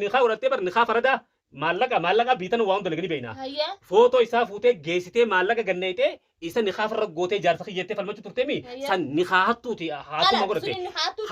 نخاف ولا تبر نخاف ردا مالك بيتنا وان دلقني بينا هيا فوتو إسا فوتة جيسته مالك جنيته إسا نخاف رجوته جارسك يجته فلما تطرتمي هيا سن نخاهتو تي هاتو ما قال قلت سنين حاتو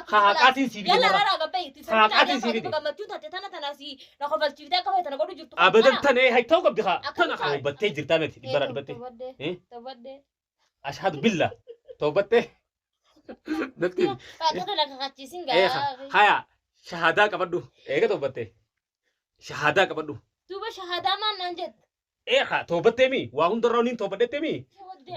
خاكاتي سيبي يلا مرة رارا قبي تسمع خاكاتي عليها سيبي فاتو بقى متوتا تتنا تناسي نخبل تيفتا كفاية تنا قولي جرتو أبدا تاني هاي توقف بخا أكمل أو بتة جرتامتي برا بتة تبدي إيه تبدي أشهد بالله توبته نتين فاتو لك خاتيسين إيه غا هيا شهادة كبدو إيه توبته شهادة كبدو توبة شهادة ما ننجد إيه توبته مي وهم درونين توبته مي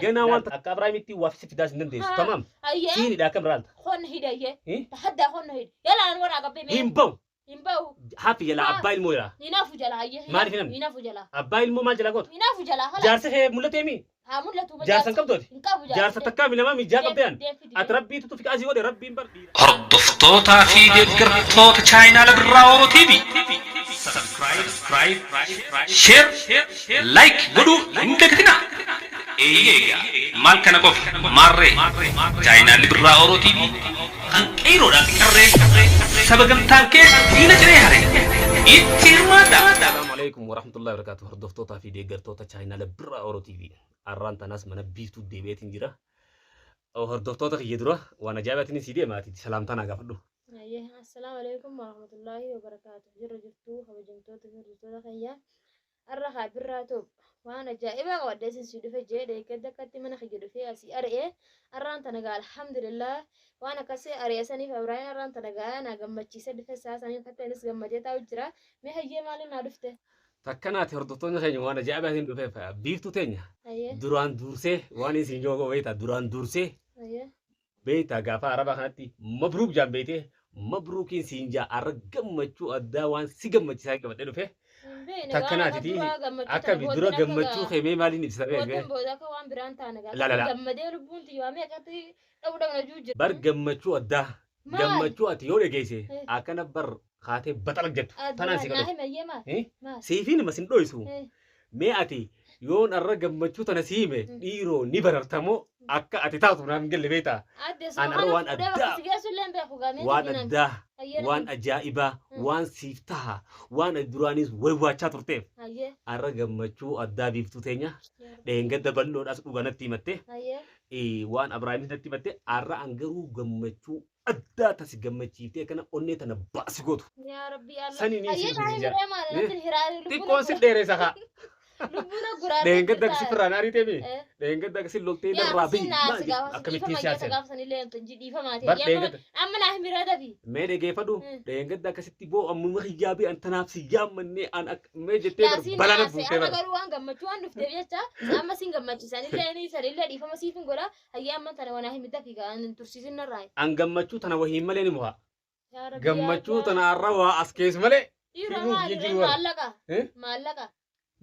جنا وانت أكبر ميتي وافس في داس نندس تمام هيا سيني دا كم رالت خون هداية إيه تحدى خون هيد يلا أنا ورا قبي هيمبو ينبو hafi yala abbail moira ينافو جلا هيا maal finam ينافو جلا abbail mo maal jala got ينافو جلا خلاص jaarsa he mulatemi هامون لا توبة jaarsan qabdoti إنكابو جلا jaarsa takka mi nama mi jaa qabdean at rabbii tutu fika asii wode rabbiin bar hordoftoota fi deeggartoota chaayinaa birraa Oromoo TV subscribe share like godhuu hin dagatinaa. Eeyyega maal kana qofa maarree chaayinaa birraa Oromoo TV kan qeeroodhaan qarree saba gamtaan kee diina jiree hare itti hirmaadha. Assalamu alaikum warahmatullahi wabarakatuh hordoftoota fi deeggartoota chaayinaa birraa Oromoo TV arraan tanas mana biiftuu deebi'eetiin jira hordoftoota kiyya dura waan ajaa'ibatiin si deemaati salaamtaan haa gaafadhu. السلام عليكم ورحمة الله وبركاته جرجتو هوجمتو تفرجتو خيا الرخا براتوب وانا جائبة وديسن سيدو في جيدة كده كتي من خجدو في اسي ارئي الران تنقال الحمد لله وانا كسي ارئي سني فبراين الران تنقال انا قمتشي سد في الساساني حتى نس قمتي تاوجرا مهجي مالي نعرفته takkanaati hordoftoonni keenya waan ajaa'ibatiin dhufeef biiftuu teenya ايه duraan dursee waan isin joogoo beektaa duraan dursee ايه beektaa gaafa araba kanatti mabruuk jaan beekte mabruukiin siin jaa arra gammachuu addaa waan si gammachiisaa qabadhee dhufe takkanaatiti akka dura gammachuu keemee maaliin ibsita beekee La, la, la. bar gammachuu addaa gammachuu ati yoo dhageesse akkana bar kaatee baxala jettu tanaan si qabatu siifin masin dho'isu mee ati yoon arra gammachuu tana siime dhiiroo ni barartamoo akka ati taatu naan galle beektaa an arra waan addaa waan ajaa'ibaa waan siif taha waan duraanis waywaachaa turteef arra gammachuu addaa biiftuu teenya dheengadda bal'oodhaas dhuganatti himatte waan abrahaamis natti himatte arra an garuu gammachuu addaa tasi gammachiiftee kana onnee tana baasi gootu saniin xiqqoon si dheeressa kaa dheengadda si firraan ariiteemi dheengadda si loltee darraa bii akkamittiin siyaaseen bar dheengadda mee dhageeffadhu dheengadda akkasitti boo ammuma hiyyaabii an tanaaf si yaammannee an mee jettee balana buutee bara garuu waan gammachuu waan dhufteef jecha amma siin gammachiisan illee sanillee dhiifama siifin godha hayyaa amma tana wanaa himidda fi gaan tursiisin narraa an gammachuu tana wahiin malee ni muha gammachuu tana arra waa as kees malee maallaqa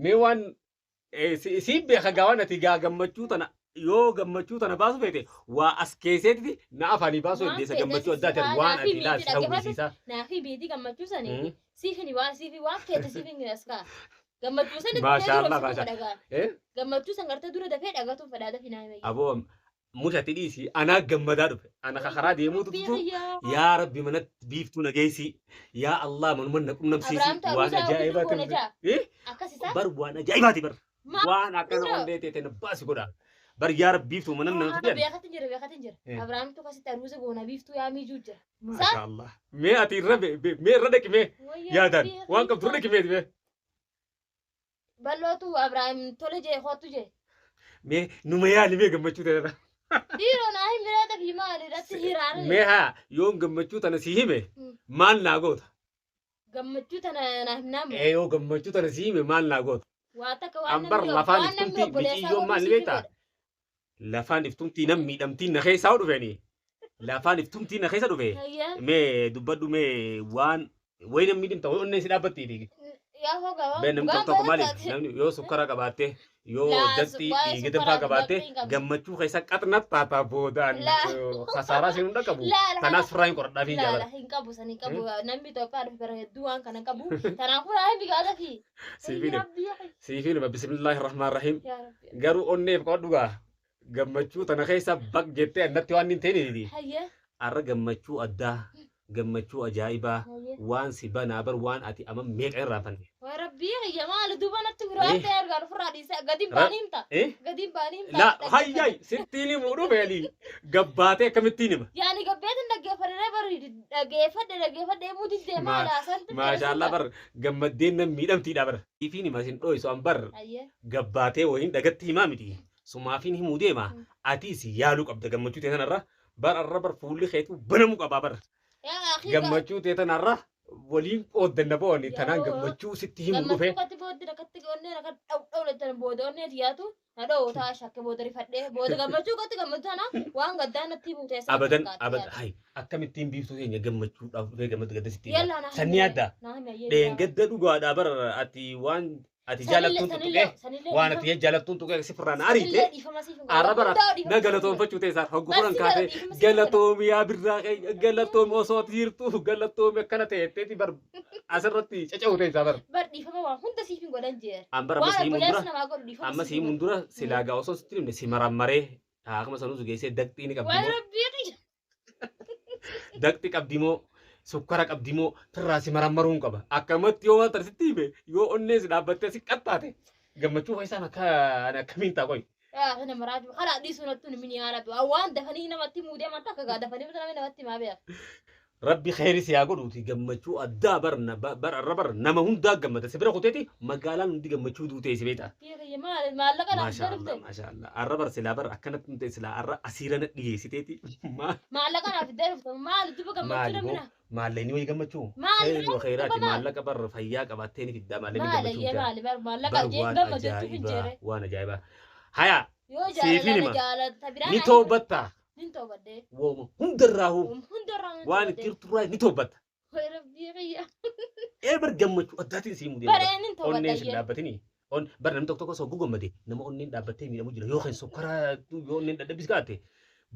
mee waan si beeka gaawwan ati gaa gammachuu tana yoo gammachuu tana baasu feete waa as keesseetti na afaanii baasu heddeessa gammachuu addaa ta'e waan ati ilaas hawwisiisaa. Naafi beetii gammachuu sanii siifini waan keessa siifin askaa gammachuu sanii Maashaallah maashaallah. gammachuu san gartee dura dafee dhagatuun fedhaa dafi naa himee. Aboo mushatti dhiisi anaa gammadaa dhufe ana karaa deemuutu tutu yaa rabbi manatti biiftuu nageessi yaa Allah manuma na qunnamsiisi waan ajaa'ibaati bar waan ajaa'ibaati bar waan akkana ondee teete na baasi godha bar yaa rabbi biiftuu manan na tutu beekatin jira Abrahaam tu kasitti aruusa goona biiftuu yaa miijuu jira. Maashaallah mee ati irra mee irra dhaqi mee yaadaan waan qabdu irra dhaqi mee balootu Abrahaam tole jee hootu jee. mee numa yaali mee gammachuu ta'eera. Dhiiroo naa hin biraata fi maali irratti hiraare. mee haa yoon gammachuu tana si hime maal naa goota. Gammachuu tana naa himnaamu. yoo gammachuu tana si hime maal naa goota. Waa takka waan Ambar lafaan iftumti biciyyoon maal ni beektaa? Lafaan iftumti nam miidhamtiin na keessaa dhufeeni. Lafaan iftumti na keessa dhufe. Mee dubbadhu mee waan wayi nam miidhamta wayi onneen si dhaabbattiifi. Yaa hoogaa Been namni tokko maali namni yoo sukkara qabaatte yoo datti dhiigata fa'aa qabaatte gammachuu keessa qaxnat taataa boodaan kasaaraa siin hunda qabu. Tanaas firraa hin qoradhaa fi jaalala. hin qabu san hin qabu namni Itoophiyaa dhufe bara hedduu waan kana qabu kanaafuu naa hin bigaata fi. Siifin bismillaahi rahmaan rahiim garuu onneef qodhugaa gammachuu tana keessa baq jettee annatti waan hin ta'iniiti. Arra gammachuu addaa gammachuu ajaa'ibaa waan si banaa bar waan ati amma meeqa irraa fanne. وربي يا مال دوبنا تقرأت يا رجال فرادي قديم بانيمتا قديم بانيمتا لا هاي ستيني مودو بيلي قباتي كمتيني ما يعني قبيت انك جفر مودي زي ما ما شاء الله بر قمدين ميدم تيدا بر فيني ما سين روي سوان بر قباتي وين دقتي ما مدي سما فيني مودي ما اتيسي يالو قبدا قمچو تيتن الرا بر الربر فولي خيتو بنمو قبابر يا اخي قمچو تيتن الرا ولين قدنا بوني تنان قمچو ستي مودو في قمچو بود ركت قوني ركت او لتن بودوني تياتو هذا تا شك بود رفدي بود قمچو قت قمچنا وان قدانا تي بوتي ابدا هاي اكم التيم بيفتو تينيا قمچو دافو قمت قد ستي سنيادا دين قد دغوا دابر اتي وان ati jaalattuun tuqee waan ati jaalattuun tuqee si furraan ariite arrabara na galatoonfachuu teessaat hoggu furan kaatee galatoomi yaa birraa keenya galatoomi osoo ati jirtu galatoomi akkana ta'etti bar asirratti caca'u teessaa bar. Bar dhiifama waan hunda siif hin godhan jee. Ambar amma sii mundura silaagaa osoo sitti himne si marammaree akkuma sanuu geessee daqxii ni qabdi. Daqxi qabdimoo. Sukkara qabdimoo firraasi marammaruun qaba akkamatti yoo waan tarsitti hime yoo onnees dhaabbattee si qaxxaate gammachuu faayisaan akkamiin ta'a qoy. Kana maraatu kana dhiisuu nattuun mini haala waan dafanii namatti muudee manta akka dafanii namatti maa beeku. Rabbi khayri si haa godhuuti gammachuu addaa bar nama hundaa gammada si bira kuteeti magaalaan hundi gammachuu duutee si beeta. Maallaqa naaf darbe. Maashaallah arra bar silaa bar akkanatti nuti silaa arra asiirana dhiyeessiteeti. Maallaqa naaf darbe maal duba gammachuu namna. Maalleen wayii gammachuu. Khayri khayraati maallaqa bar fayyaa qabattee ni fiddaa maalleen gammachuu. Maallaqa jeen gammachuu finjeere. Waan ajaa'ibaa. Haya. Yoo jaalala ni toobatta. Nin toobadde. Wooma hundarraahu. Waan tirturaa ni toobatta. Bar gammachuu addaatiin sii mudee. Bareen toobadda. Onneen si dhaabbatini. Bar namni tokko osoo gugammade nama onneen dhaabbattee miidhamu jira yoo kan sokkaraa yoo onneen dadhabis kaate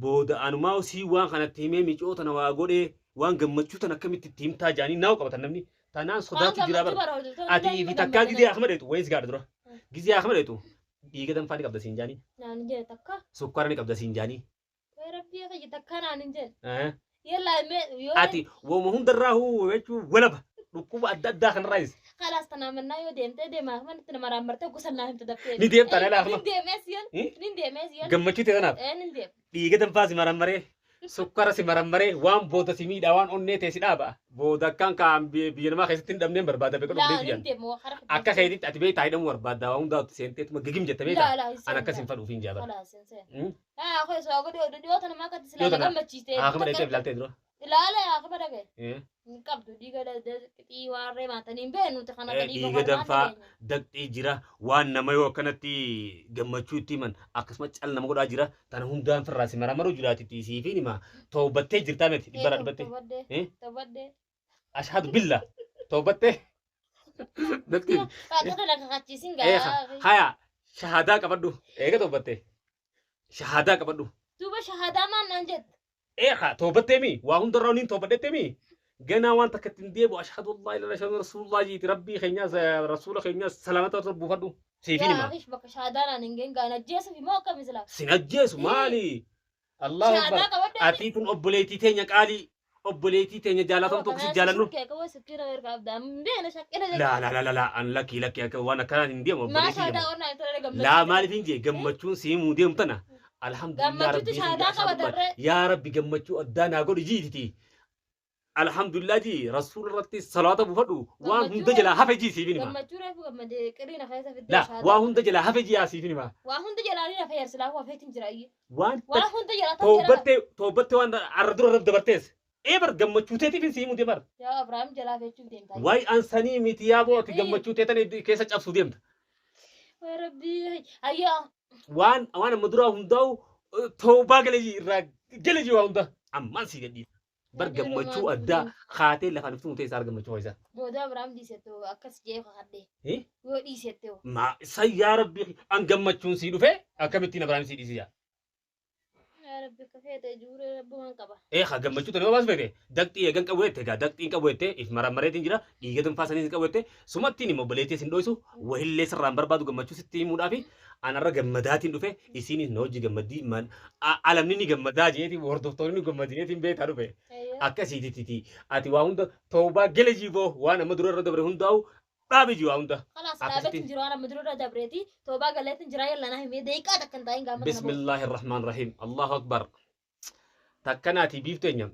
booda anumaa sii waan kanatti himee micoota na waa godhee waan gammachuu tan akkamitti itti himtaa jaanii naa'u qabatan namni tanaan sodaatu jira bar. Ati fi takkaa gizee akamadeetu wayis gaadha dura. Gizee akamadeetu dhiiga danfaa ni qabda siin jaanii. Naan jee takka. Sukkara ni qabda siin jaanii. Rabbii kayya takka naan jee. Yalla ati wooma hundarraahu jechuu walaba dhukkuba adda addaa kanarraayis. Khalaas tanaa mannaa yoo deemtee deemaa man itti nama raammartee gusannaa himta daftee. Ni deemta dhala akma. Ni deemees yan. Gammachuu ta'e kanaaf. Ni deem. Dhiiga danfaa si marammaree sukkara si marammaree waan booda si miidhaa waan onnee ta'e si dhaaba booda akkaan kaan biyya namaa keessatti hin dhabneen barbaada beeku dhabdee biyyan. Akka keetitti ati beektaa hidhamu barbaadda waan hundaa seenteetuma gagim jette beektaa an akkas hin fadhuuf hin jaaba. Koy soo godhe dhiyoota namaa akkatti silaa gammachiistee. Akkuma dheettee filaaltee dura. Ilaala akkuma dhagee. Hin qabdu dhiiga daqxii waan reemaatanii beenu kana dhiiga danfaa daqxii jira waan nama yoo akkanatti gammachuu itti himan akkasuma cal nama godhaa jira tana hundaan firraa si maramaruu jiraatitti siifiin hima toobattee jirtaa miti dhibbara dhibbattee. Toobaddee. Ashhadu billah toobattee. Daqxiin. Faatota lafa kachiisin gaa. Haya shahadaa qabadhu eega toobattee. Shahadaa qabadhu. Duuba shahadaa maan naan jette. toobattee mi waa hundarraa niin toobadhette mi ganaa waan takka ittiin deebu ashhadu allah ila ashhadu rasuulullah jiiti rabbii keenyaas rasuula keenyaas salaamata irra buufadhu siifin hima. Yaa bakka shahaadaan hin geengaan ajjeesu fi moo akkam islaa. Sin ajjeesu maali? Allahu akbar ati kun obboleetii teenya qaalii obboleetii teenya jaalatamtu si jaalannu. La an lakki akka waan akkanaan hin deemu obboleetii. La maaliif hin jee gammachuun siimuu deemtana. Alhamdulillah rabbi yaa rabbi gammachuu addaa naa godhi jiititi. Alhamdulillah ji rasuul irratti salaata buufadhu waan hunda jalaa hafe ji siifin hima. Gammachuu reefu gammadee qiriina keessa fidee shahaada. Waan hunda jalaa hafe ji yaa siifin hima. Waan hunda jalaa ni hafe yarsilaa hafeetiin jira iyyee. Waan hunda jalaa toobattee waan arra dura dabartees. Eebar gammachuu teetiif siimuu deemar. Yaa Abrahaam jalaa fechuuf deemta. Waay ansanii miti yaa booti gammachuu teetan keessa cabsuu deemta. Rabbi ayyaa. Waan amma duraa hundaa'u toobaa galeji irraa galeji waa hunda ammaan si gadhiisa. Bar gammachuu addaa kaatee lafaan iftuu ta'e isaa gammachuu ho'isaa. Booda Abrahaam dhiisettoo akkas jee kakadhee. Yoo dhiisettoo. Ma isa yaa rabbi an gammachuun sii dhufe akkamittiin Abrahaam sii dhiisisaa. يا ربي كفيت أجور ربي من قبل إيه خجمتشو تنو باس بيته دكتي يجن كويته كا دكتي كويته إف مرة تنجرا يجدم فاسنين كويته سمعتني موبلتي سندويسو وهي سرام بربادو جمتشو ستي مودافي أنا رجع جمداتين دوفه إسيني نوجي جمدي من علمني جمدا جيتي وردفتورني جمديني بيت هروبه أكاسي تي أتي واهند توبا جلجيبو وانا مدرور ردبر هنداو بابي جوا هندا خلاص رابط جرانا مدرور دبرتي توبا قالت جرايا لنا هم دقيقة تكن داين قام بسم الله الرحمن الرحيم الله أكبر تكناتي بيفتنيم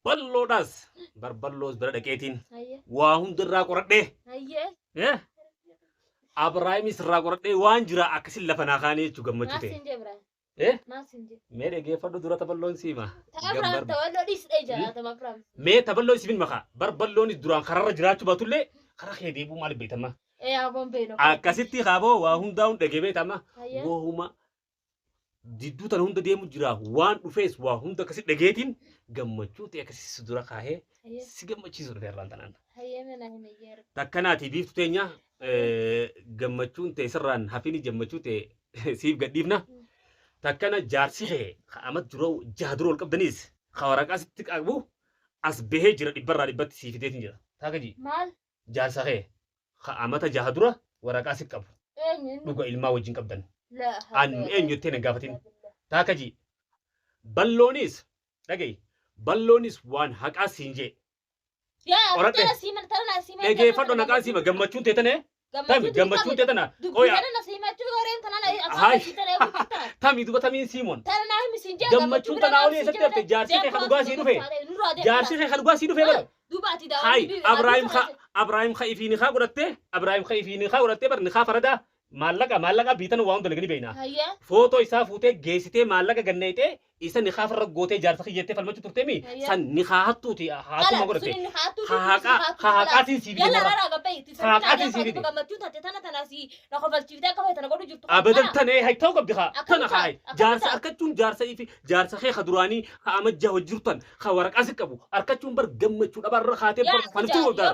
بلو داس بربلوز بردكيتين واهند الراقورده إيه أبراهيم الراقورده وانجرا أكسل لفنا خاني تجمعته إيه ما سنجي ميري جيفادو دورة تبلون سيما تابرام تولو ديس إيجا تابرام مي تبلون سيبين مخا بربلون الدوران خرر جراتو باتولي خرر خيدي بو مال بيتما إيه أبون بينو أكاسيتي خابو واهنداون دقيبه تما وهما ديدو تن هند ديمو جرا وان وفيس وهند كسي دغيتين غمچو تي كسي سدورا خاهي سيغمچي زور فيران تنان هيا من هنا يير تكناتي بيفتو تينيا غمچون تي سران حفيني جمچو تي سيف غديفنا تكنا جارسي خامت جرو جهدرول قبدنيس خورقاس تقابو اس به جرا دبر دبت سيفتين جرا تاكجي مال جارسخه خامت جهدرا ورقاس قب إيه دغو علما وجين قبدن لا an eenyuttee nagaafatin taakaji balloonis waan haqaa siin jee يا Oradhe. ترى سيمن ترى سيمن dhageeffadho naqaan siima gammachuun teetane gammachuun teetana qoya أنا سيمن تقولين ترى هاي. أنا tamii duba tamiin siimoon ترى أنا مسنجة gammachuun tanaa olii eessatti hafte jaarsi kee kan dhugaa sii dhufe jaarsi kee kan dhugaa sii dhufe bara دوباتي دا hay abraahim ka ifiini kaa godhatte bar ni kaa faradaa maallaqa biitan waa hunda lagani beeyna هيا footoo isaa fuutee geessitee maallaqa ganneeytee isa ni kaa farra gootee jaarsa kiyyettee falmachuu turteemi Ayya. san ni kaa hattuuti haatuma godhatte haaqaatiin sii يلا bite لا لا بيت Haaqaatiin sii fide. قمت تنتي تنا سي نخفل تفيدا كوي تنا قولوا جرتو abadan tanee hay ta'uu qabdi kaa Akkamitti tana kaa hay akkamitti jaarsa ta'a? harkachuun jaarsa ifi jaarsa kee ka duraanii ka amajjaa hojjirtan ka waraqaasi qabu harkachuun bar gammachuu dhabarra kaatee bar faltuu godhaa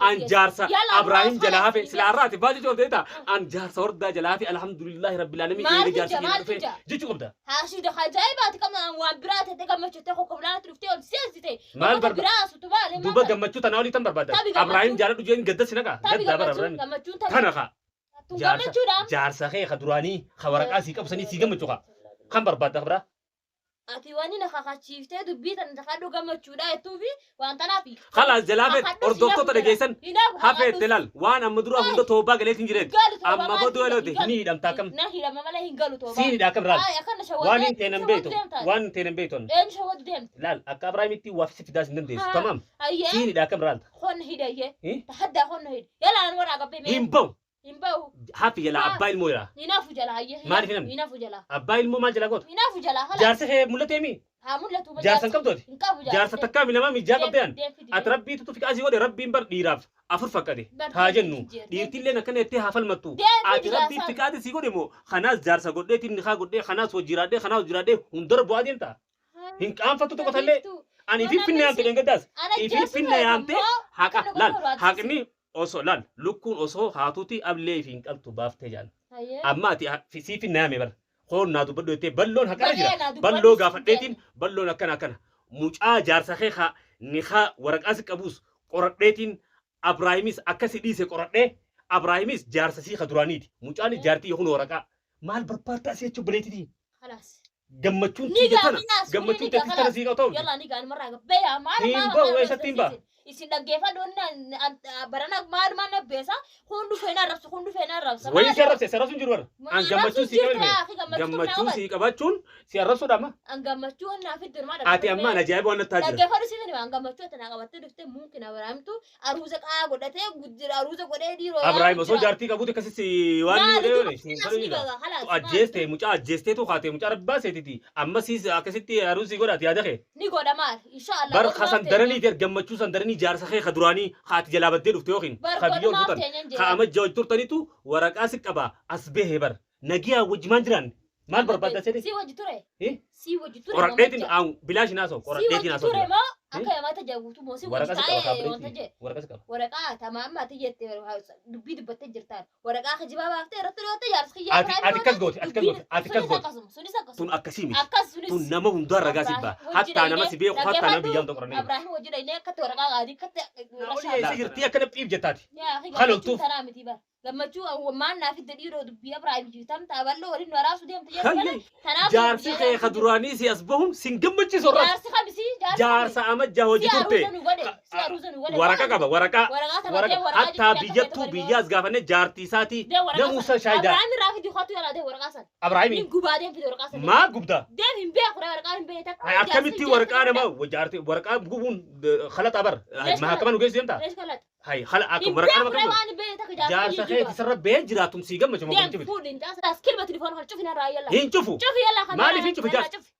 an jaarsa abraahim jalaa hafe sila har'aati baati joorteeta an jaarsa hordaa jalaa hafe alhamdulillahi rabbil alamin Maal eega jaarsa jija, maal kee dhufe jija? jechuu qabda هاشي ده خجايبات كمان وان برات تقمت تخو قبلان ترفتي سياسي Maal barba- براس وتبالي duba gammachuu tanaa olii tan barbaada Tabii gammachuu. abraahim jaaladhu jeen gadda sinaqa gaddaa bara abraahim tana kaa jaarsa kee ka duraanii ka waraqaasii qabsanii sii gammachuu kaa kan barbaadda kabraa ati wani na kakachiiftee dubbii tan takadhu gammachuudha jettuufi waan tanaafi خلاص جلافة أردوكتو ترجيسن هافت دلال وان أم دروا هندا توبا قلت إنجرين أما بدو لو ده هني دم تاكم nahi lama mala hin galu toba سيني داكم رال ay akana shawad وان تينم بيتون وان تينم بيتون en shawad dem لال أكابراي متي وافس في داس ندنديس ها. تمام ayye سيني داكم رال khon hidaye إيه tahadda khon hid yala an wara gabe me هيمبو himbaw هافي يلا ها. أباي المويرا inafu jala ayye Maal finam? inafu jala أباي المو ما جلا قط inafu jala hala جارس هي ملتيمي ha mullatu جارس كم دوت inkabu جارس تكا من ما ميجا قبيان أتربي تطفي أزي ودي ربي مبر ديراف أفر فكادي هاجنو ديرتي لنا كان يتي هافل متو أتربي تكادي سيقو ديمو خناس جارس قد تين نخا قد خناس وجرادة خناس جرادة هندر بوادين تا هنك أم فتو تقتله أنا في فينا تلين قداس في فينا يامته هاكا لال هاكني أوسو لال لكون أوسو هاتوتي أبلي فين قلتو بافتة جان أما تي في سي فينا مبر خون نادو بدو تي بلون هكذا جرا بلو غافتين بلون أكنا أكنا mucaa jaarsa kee ka nikaa waraqaas qabuus qoradheetiin Abraahimis akkasi dhiise qoradhee Abraahimis jaarsa sii ka duraaniiti mucaan jaartii yoo waraqaa maal barbaadda asii jechuun bileetiiti خلاص gammachuun Ni tiyya gaa, tana ni gaa, gammachuun ni gaa, teessi tana sii qaba ta'u يلا نيجا المرة قبيها ما Timba, weessa timba. isin dhaggeeffadhoonni barana maaluma nabbeessa hundu feenaa rabsa wayii si arrabse si arrabsuun jiru warra an gammachuu sii qabame gammachuu sii qabachuun si arrabsuudha amma an gammachuu annaa fiddirmaa ati ammaan ajaa'iba waan natti jira dhaggeeffadhu si fini waan gammachuu tanaa qabattee dhuftee mumkin Abrahaamtu aruuza qaa godhatee guddira aruuza godhee dhiiroo Abrahaim osoo jaartii qabuuti akkasii waan ni godhee siin toluu jira ajjeeste mucaa ajjeesteetu kaate mucaa rabbaa seetiti amma siis akkasitti aruusii godhaati yaada kee ni godha maal inshaallah bar kasan daranii der gammachuu san daranii jaarsa kee kaduraanii haati jalaa baddee dhufte yookiin kabiyyoo tutan ka amajja wajji turtanitu waraqaa si qaba as bahee bar nagiyaa wajjimaan jiran مال بربادة سيدي سي وجه ترى إيه سي وجه ترى قرديتي أو بلاش ناسو سي قرديتي وجه ناسو ترى ما أكيد ما تجاوبتو مو سي وجه ورقة سكر تاعي وانت وكابريتي جي ورقة سكر ورقة تمام ما تجي دبي دبت جرتان ورقة خجيبها بافتي رتلو تجار سخيا أتكز قوتي سوني ساكس تون أكسيمي أكاس تون سوني نما هم دار رقاسي با حتى أنا ما سبيه حتى أنا بيجام تقرني أبراهيم وجد إني كت ورقة غادي كت لا سيرتي أكنا بيب جتاتي يا أخي خلو خلو توف. ترى متي بار لما تشوف هو ما نافي تديرو دبي أبراهيم جيتام تابلو ورين وراسو ديم تجار خلي جارسي خي خدراني سي أسبهم سنجمتشي صورة جارسي خبسي جارسا أما جهوجي تورتي ورقة كذا ورقة ورقة حتى بيجتو بيجاز قافنة جارتي ساتي ده موسى شايدا أبراهيم رافي دي خاطو يلا ده ورقة سن أبراهيمي من قبادين في ورقة سن ما قبدا ده من بيع كره ورقة من بيتك هاي أكملتي ورقة أنا ما وجارتي ورقة بقول خلط أبر ما كمان وجيز ينتا ليش قالت هاي خلق أكو من ورقة بيع أنا ما كره كمان من بيتك جارسا خي تسرب بيجراتهم سيجم مش ده ممكن تبي فول انت أصلا كلمة تليفون شوف هنا رأي يلا هين شوفوا شوف يلا ما لي في شوف جارس